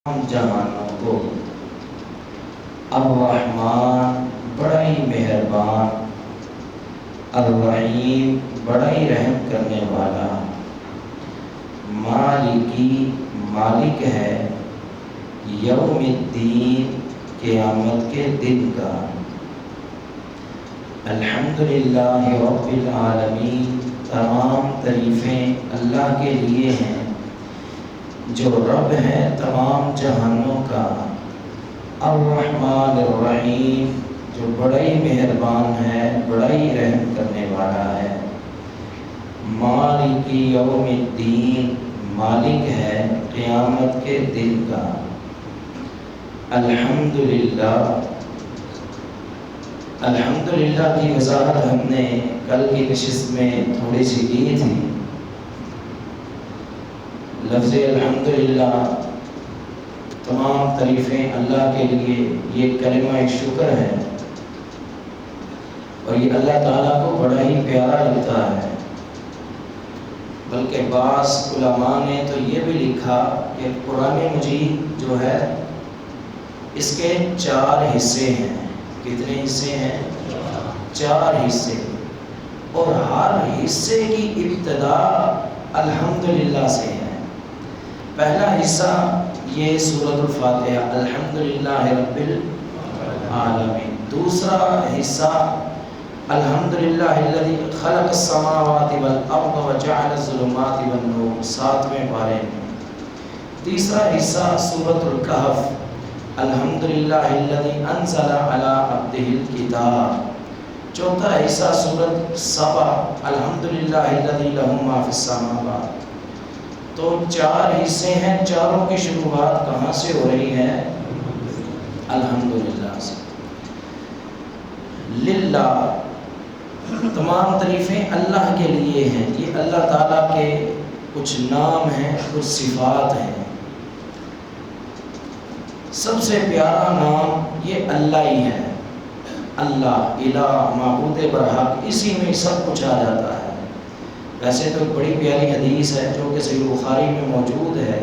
ہم جہانوں کو الرحمن بڑا ہی مہربان، الرحیم بڑا ہی رحم کرنے والا، مالکی مالک ہے، یوم الدین قیامت کے دن کا۔ الحمدللہ رب العالمین، تمام تعریفیں اللہ کے لیے ہیں جو رب ہے تمام جہانوں کا، الرحمن الرحیم جو بڑا ہی مہربان ہے، بڑا ہی رحم کرنے والا ہے، مالک یوم الدین مالک ہے قیامت کے دن کا۔ الحمدللہ، الحمدللہ کی وضاحت ہم نے کل کی نشست میں تھوڑی سی کی تھی۔ لفظ الحمدللہ، تمام تعریفیں اللہ کے لیے، یہ کلمہ شکر ہے اور یہ اللہ تعالیٰ کو بڑا ہی پیارا لگتا ہے۔ بلکہ بعض علماء نے تو یہ بھی لکھا کہ قرآن مجید جو ہے اس کے 4 حصے ہیں۔ کتنے حصے ہیں؟ 4 حصے، اور ہر حصے کی ابتدا الحمدللہ سے ہے۔ پہلا حصہ یہ سورۃ الفاتحہ، الحمدللہ رب العالمین۔ دوسرا حصہ الحمدللہ الذی خلق السماوات والارض وجعل الظلمات والنور، 7ویں پارے میں۔ تیسرا حصہ سورۃ الکہف، الحمدللہ الذی انزل علی عبدہ الکتاب۔ چوتھا حصہ سورۃ سبا، الحمدللہ الذی لہ ما فی السماوات۔ تو 4 حصے ہیں، چاروں کی شروعات کہاں سے ہو رہی ہے؟ الحمدللہ سے۔ للہ، تمام تعریفیں اللہ کے لیے ہیں۔ یہ اللہ تعالیٰ کے کچھ نام ہیں، کچھ صفات ہیں۔ سب سے پیارا نام یہ اللہ ہی ہے۔ اللہ، الہ، معبود برحق، اسی میں سب کچھ آ جاتا ہے۔ ویسے تو ایک بڑی پیاری حدیث ہے جو کہ صحیح بخاری میں موجود ہے۔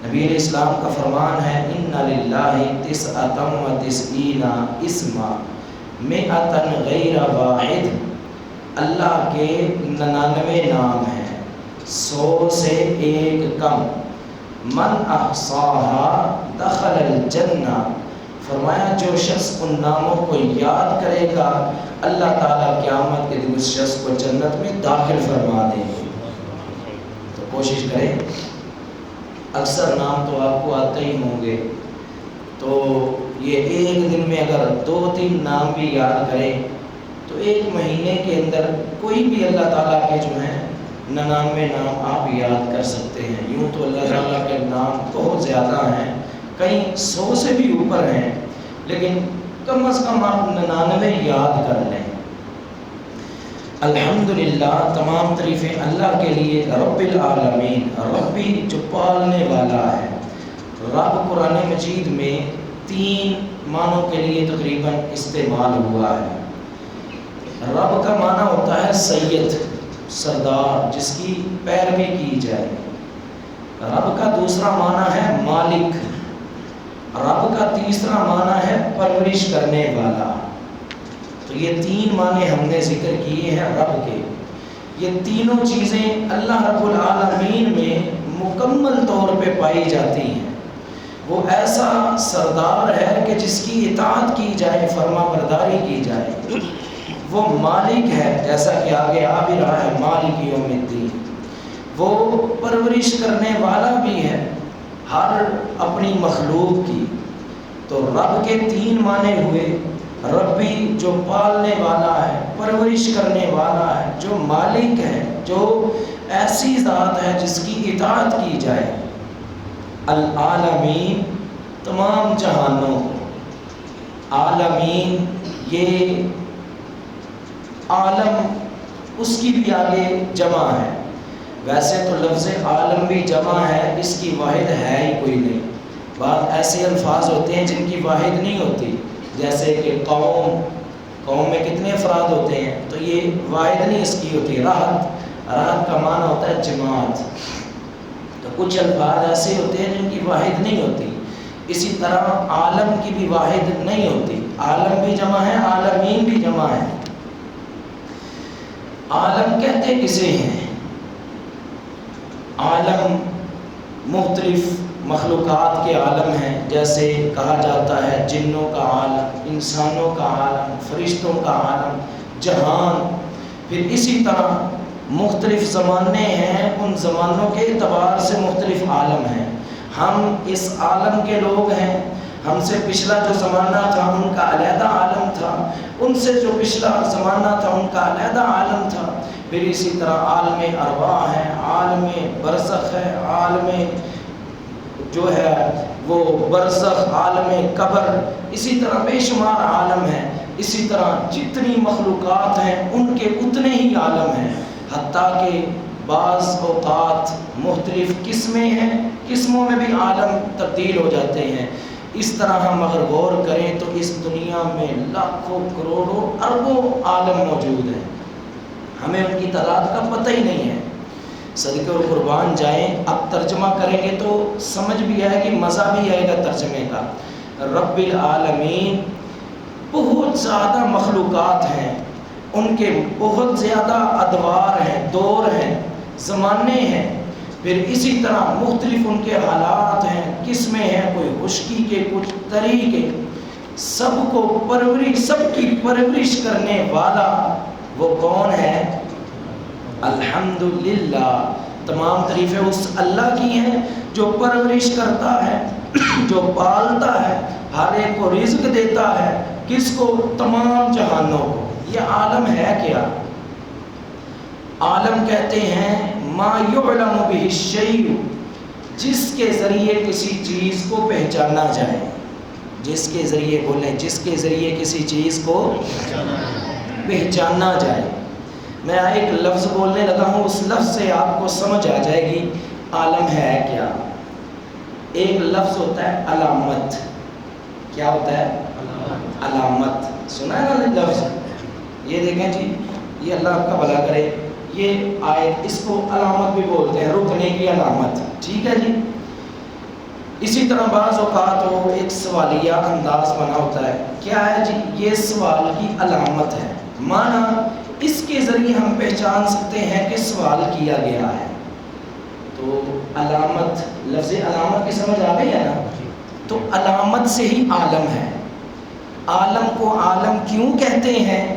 نبی علیہ السلام کا فرمان ہے، ان للہ 99 اسما 100 غیر واحد۔ اللہ کے 99 نام ہیں، 100 سے 1 کم۔ من احصاها دخل الجنہ، فرمایا جو شخص ان ناموں کو یاد کرے گا اللہ تعالیٰ قیامت کے دن اس شخص کو جنت میں داخل فرما دیں گے۔ تو کوشش کریں، اکثر نام تو آپ کو آتے ہی ہوں گے، تو یہ ایک دن میں اگر 2-3 نام بھی یاد کریں تو ایک مہینے کے اندر کوئی بھی اللہ تعالیٰ کے جو ہیں 99 نام آپ یاد کر سکتے ہیں۔ یوں تو اللہ تعالیٰ کے نام بہت زیادہ ہیں، کئی 100 سے بھی اوپر ہیں، لیکن کم از کم آپ 99 یاد کر لیں۔ الحمدللہ، تمام تعریفیں اللہ کے لیے، رب العالمین، ربی جو پالنے والا ہے۔ رب قرآن مجید میں 3 معنوں کے لیے تقریباً استعمال ہوا ہے۔ رب کا معنی ہوتا ہے سید، سردار، جس کی پیروی کی جائے۔ رب کا دوسرا معنی ہے مالک۔ رب کا تیسرا معنی ہے پرورش کرنے والا۔ تو یہ 3 معنی ہم نے ذکر کیے ہیں رب کے۔ یہ تینوں چیزیں اللہ رب العالمین میں مکمل طور پہ پائی جاتی ہیں۔ وہ ایسا سردار ہے کہ جس کی اطاعت کی جائے، فرما برداری کی جائے۔ وہ مالک ہے، جیسا کہ آگے آ بھی رہا ہے، مالک یوم الدین۔ وہ پرورش کرنے والا بھی ہے ہر اپنی مخلوق کی۔ تو رب کے 3 معنی ہوئے، ربی جو پالنے والا ہے، پرورش کرنے والا ہے، جو مالک ہے، جو ایسی ذات ہے جس کی اطاعت کی جائے۔ العالمین، تمام جہانوں کو۔ عالمین، یہ عالم اس کی بھی آگے جمع ہے۔ ویسے تو لفظ عالم بھی جمع ہے، اس کی واحد ہے ہی کوئی نہیں۔ بعض ایسے الفاظ ہوتے ہیں جن کی واحد نہیں ہوتی، جیسے کہ قوم میں کتنے افراد ہوتے ہیں، تو یہ واحد نہیں اس کی ہوتی۔ راحت کا معنی ہوتا ہے جماعت۔ تو تو کچھ الفاظ ایسے ہوتے ہیں جن کی واحد نہیں ہوتی، اسی طرح عالم کی بھی واحد نہیں ہوتی، عالم بھی جمع ہے، عالمین بھی جمع ہے۔ عالم کہتے کسے ہیں؟ عالم مختلف مخلوقات کے عالم ہیں، جیسے کہا جاتا ہے جنوں کا عالم، انسانوں کا عالم، فرشتوں کا عالم، جہان۔ پھر اسی طرح مختلف زمانے ہیں، ان زمانوں کے اعتبار سے مختلف عالم ہیں۔ ہم اس عالم کے لوگ ہیں، ہم سے پچھلا جو زمانہ تھا ان کا علیحدہ عالم تھا، ان سے جو پچھلا زمانہ تھا ان کا علیحدہ عالم تھا۔ پھر اسی طرح عالم ارواح ہے، عالم برزخ ہے، عالم جو ہے وہ برزخ، عالم قبر، اسی طرح بے شمار عالم ہیں۔ اسی طرح جتنی مخلوقات ہیں ان کے اتنے ہی عالم ہیں، حتیٰ کہ بعض اوقات مختلف قسمیں ہیں، قسموں میں بھی عالم تبدیل ہو جاتے ہیں۔ اس طرح ہم اگر غور کریں تو اس دنیا میں لاکھوں کروڑوں اربوں عالم موجود ہیں، ہمیں ان کی تعداد کا پتہ ہی نہیں ہے۔ صدقے اور قربان جائیں، اب ترجمہ کریں گے تو سمجھ بھی آئے گی، مزہ بھی آئے گا ترجمے کا۔ رب العالمین، بہت زیادہ مخلوقات ہیں، ان کے بہت زیادہ ادوار ہیں، دور ہیں، زمانے ہیں، پھر اسی طرح مختلف ان کے حالات ہیں، قسمیں ہیں، کوئی خشکی کے، کچھ طری کے، سب کو پرورش، سب کی پرورش کرنے والا وہ کون ہے؟ الحمدللہ، تمام تعریفیں اس اللہ کی ہیں جو پرورش کرتا ہے، جو پالتا ہے، ہر ایک کو رزق دیتا ہے، کس کو؟ تمام جہانوں کو۔ یہ عالم ہے کیا؟ عالم کہتے ہیں ما یعلم بہ الشیء، جس کے ذریعے کسی چیز کو پہچانا جائے، جس کے ذریعے، بولیں، جس کے ذریعے کسی چیز کو پہچانا جائے۔ میں ایک لفظ بولنے لگا ہوں، اس لفظ سے آپ کو سمجھ آ جائے گی عالم ہے کیا۔ ایک لفظ ہوتا ہے علامت۔ کیا ہوتا ہے؟ علامت۔ سنا ہے نا لفظ؟ یہ دیکھیں جی، یہ اللہ آپ کا بھلا کرے، یہ آیت، اس کو علامت بھی بولتے ہیں، رکنے کی علامت، ٹھیک ہے جی۔ اسی طرح بعض اوقات وہ ایک سوالیہ انداز بنا ہوتا ہے، کیا ہے جی؟ یہ سوال کی علامت ہے، معنی اس کے ذریعے ہم پہچان سکتے ہیں کہ سوال کیا گیا ہے۔ تو علامت، لفظ علامت کی سمجھ آ گئی ہے نا؟ تو علامت سے ہی عالم ہے۔ عالم کو عالم کیوں کہتے ہیں؟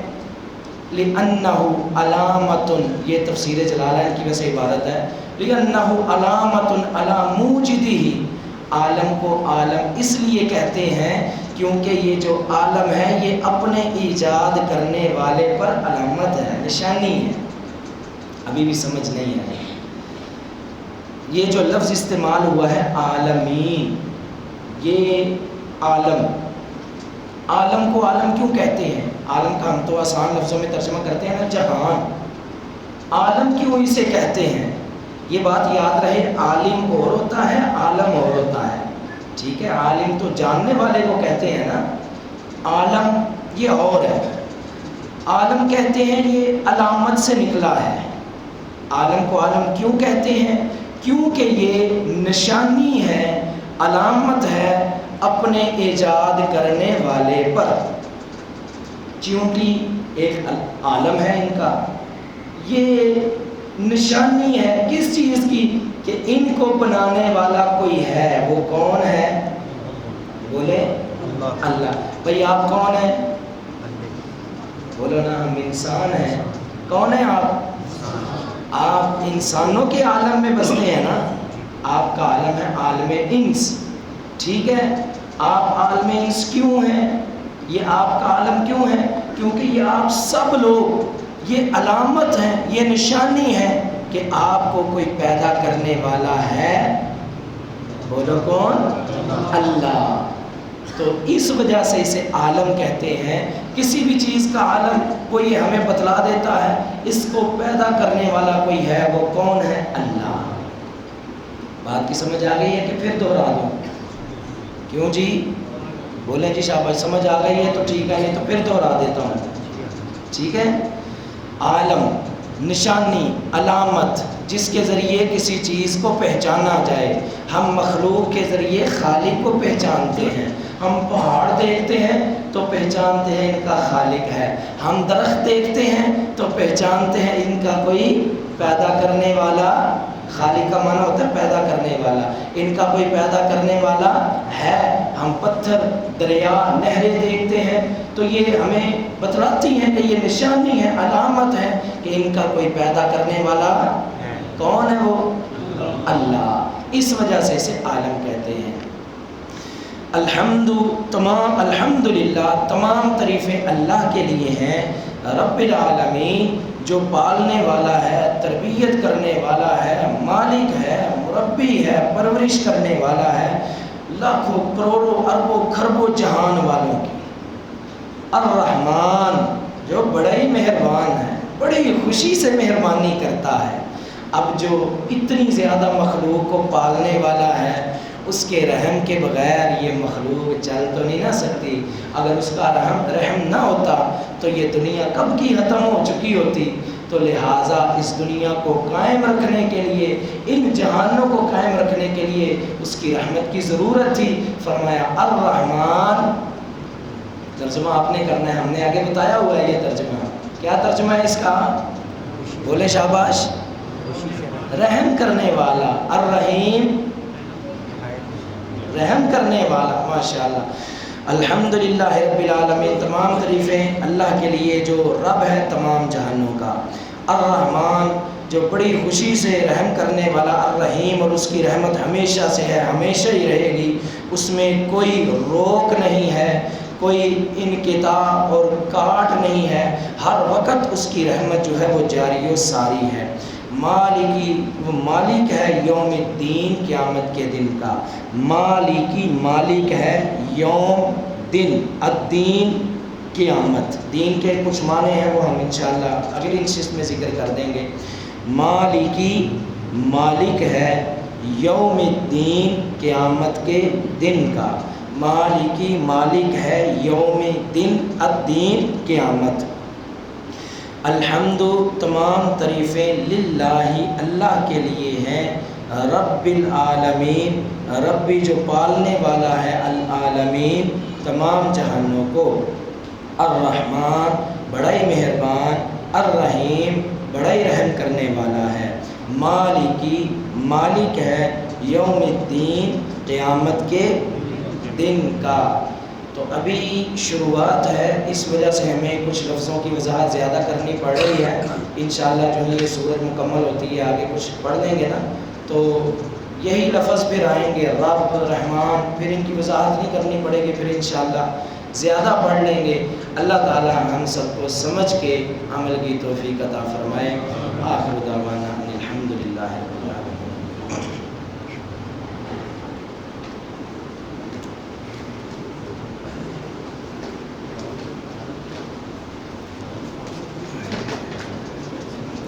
لِأَنَّهُ عَلَامَةٌ، یہ تفسیر جلالین کی ویسے عبارت ہے، لِأَنَّهُ عَلَامَةٌ عَلَى مُوجِدِهِ، عالم کو عالم اس لیے کہتے ہیں کیونکہ یہ جو عالم ہے یہ اپنے ایجاد کرنے والے پر علامت ہے، نشانی ہے۔ ابھی بھی سمجھ نہیں آئی؟ یہ جو لفظ استعمال ہوا ہے عالمین، یہ عالم، عالم کو عالم کیوں کہتے ہیں؟ عالم کا ہم تو آسان لفظوں میں ترجمہ کرتے ہیں نا، جہان۔ عالم کیوں اسے کہتے ہیں؟ یہ بات یاد رہے، عالم اور ہوتا ہے، عالم اور ہوتا ہے، ٹھیک ہے؟ عالم تو جاننے والے کو کہتے ہیں نا، عالم یہ اور ہے۔ عالم کہتے ہیں یہ علامت سے نکلا ہے۔ عالم کو عالم کیوں کہتے ہیں؟ کیونکہ یہ نشانی ہے، علامت ہے اپنے ایجاد کرنے والے پر۔ چونکہ ایک عالم ہے ان کا، یہ نشانی ہے کس چیز کی؟ کہ ان کو بنانے والا کوئی ہے، وہ کون ہے؟ بولے اللہ۔ بھئی آپ کون ہیں؟ بولو نا، ہم انسان ہیں۔ کون ہیں آپ؟ آپ انسانوں کے عالم میں بستے ہیں نا، آپ کا عالم ہے عالم انس، ٹھیک ہے؟ آپ عالم انس کیوں ہیں؟ یہ آپ کا عالم کیوں ہے؟ کیونکہ یہ آپ سب لوگ، یہ علامت ہے، یہ نشانی ہے کہ آپ کو کوئی پیدا کرنے والا ہے۔ بولو کون؟ اللہ۔ تو اس وجہ سے اسے عالم کہتے ہیں۔ کسی بھی چیز کا عالم وہ یہ ہمیں بتلا دیتا ہے، اس کو پیدا کرنے والا کوئی ہے، وہ کون ہے؟ اللہ۔ بات کی سمجھ آ گئی ہے کہ پھر دوہرا دوں؟ کیوں جی؟ بولیں جی شاباش، سمجھ آ گئی ہے تو ٹھیک ہے، نہیں تو پھر دوہرا دیتا ہوں، ٹھیک ہے؟ عالم، نشانی، علامت، جس کے ذریعے کسی چیز کو پہچانا جائے۔ ہم مخلوق کے ذریعے خالق کو پہچانتے ہیں۔ ہم پہاڑ دیکھتے ہیں تو پہچانتے ہیں ان کا خالق ہے، ہم درخت دیکھتے ہیں تو پہچانتے ہیں ان کا کوئی پیدا کرنے والا، خالق کا معنی ہوتا ہے پیدا کرنے والا، ان کا کوئی پیدا کرنے والا ہے۔ ہم پتھر، دریا، نہریں دیکھتے ہیں تو یہ ہمیں بتلاتی ہیں کہ یہ نشانی ہے، علامت ہے کہ ان کا کوئی پیدا کرنے والا کون ہے، وہ اللہ۔ اس وجہ سے اسے عالم کہتے ہیں۔ الحمدللہ تمام تعریفیں اللہ کے لیے ہیں، رب العالمین جو پالنے والا ہے، تربیت کرنے والا ہے، مالک ہے، مربی ہے، پرورش کرنے والا ہے لاکھوں کروڑوں اربوں خربوں جہان والوں کی۔ الرحمن جو بڑا ہی مہربان ہے، بڑی خوشی سے مہربانی کرتا ہے۔ اب جو اتنی زیادہ مخلوق کو پالنے والا ہے، اس کے رحم کے بغیر یہ مخلوق چل تو نہیں نہ سکتی۔ اگر اس کا رحم نہ ہوتا تو یہ دنیا کب کی ختم ہو چکی ہوتی۔ تو لہٰذا اس دنیا کو قائم رکھنے کے لیے، ان جہانوں کو قائم رکھنے کے لیے اس کی رحمت کی ضرورت تھی۔ فرمایا الرحمن، ترجمہ آپ نے کرنا ہے، ہم نے آگے بتایا ہوا ہے یہ ترجمہ۔ کیا ترجمہ ہے اس کا؟ بولے شاباش۔ رحم کرنے والا، الرحیم رحم کرنے والا، ماشاءاللہ۔ الحمدللہ رب العالمین تمام تعریفیں اللہ کے لیے جو رب ہے تمام جہانوں کا۔ الرحمن جو بڑی خوشی سے رحم کرنے والا، الرحیم اور اس کی رحمت ہمیشہ سے ہے، ہمیشہ ہی رہے گی، اس میں کوئی روک نہیں ہے، کوئی انقطاع اور کاٹ نہیں ہے، ہر وقت اس کی رحمت جو ہے وہ جاری و ساری ہے۔ مالکی وہ مالک ہے یوم الدین، قیامت کے دن کا۔ مالکی مالک ہے، یوم دن، الدین قیامت، دین کے کچھ معنی ہیں وہ ہم انشاءاللہ اگلی نشست میں ذکر کر دیں گے۔ مالکی مالک ہے، یوم الدین قیامت کے دن کا۔ مالکی مالک ہے، یوم دن، الدین قیامت۔ الحمد تمام تعریفیں للہ اللہ کے لیے ہیں، رب العالمین ربی جو پالنے والا ہے، العالمین تمام جہانوں کو۔ الرحمن بڑا ہی مہربان، الرحیم بڑا ہی رحم کرنے والا ہے۔ مالکی مالک ہے، یوم الدین قیامت کے دن کا۔ تو ابھی شروعات ہے، اس وجہ سے ہمیں کچھ لفظوں کی وضاحت زیادہ کرنی پڑ رہی ہے۔ انشاءاللہ جو ہے یہ صورت مکمل ہوتی ہے، آگے کچھ پڑھ لیں گے نا تو یہی لفظ پھر آئیں گے، رب، رحمان، پھر ان کی وضاحت نہیں کرنی پڑے گی، پھر انشاءاللہ زیادہ پڑھ لیں گے۔ اللہ تعالی ہم سب کو سمجھ کے عمل کی توفیق عطا فرمائے۔ آخر دعوانا الحمدللہ۔